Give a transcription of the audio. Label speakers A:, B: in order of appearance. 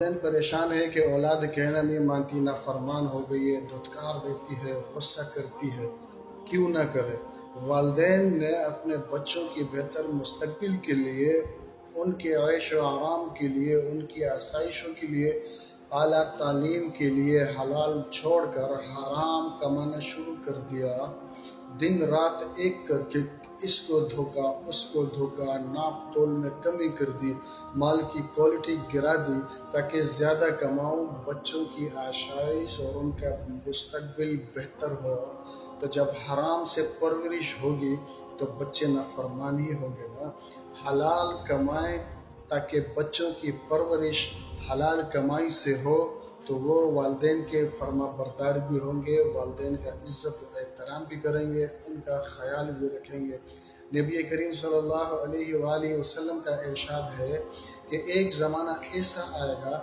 A: والدین پریشان ہے کہ اولاد کہنا نہیں مانتی، نافرمان ہو گئی ہے، دھتکار دیتی ہے، غصہ کرتی ہے۔ کیوں نہ کرے؟ والدین نے اپنے بچوں کی بہتر مستقبل کے لیے، ان کے عیش و آرام کے لیے، ان کی آسائشوں کے لیے، اعلیٰ تعلیم کے لیے حلال چھوڑ کر حرام کمانا شروع کر دیا۔ دن رات ایک کر کے اس کو دھوکا، اس کو دھوکا، ناپ تول میں کمی کر دی، مال کی کوالٹی گرا دی تاکہ زیادہ کماؤں، بچوں کی آسائش اور ان کا مستقبل بہتر ہو۔ تو جب حرام سے پرورش ہوگی تو بچے نافرمان ہی ہوں گے نا۔ حلال کمائیں تاکہ بچوں کی پرورش حلال کمائی سے ہو، تو وہ والدین کے فرما بردار بھی ہوں گے، والدین کا عزت و احترام بھی کریں گے، ان کا خیال بھی رکھیں گے۔ نبی کریم صلی اللہ علیہ وآلہ وسلم کا ارشاد ہے کہ ایک زمانہ ایسا آئے گا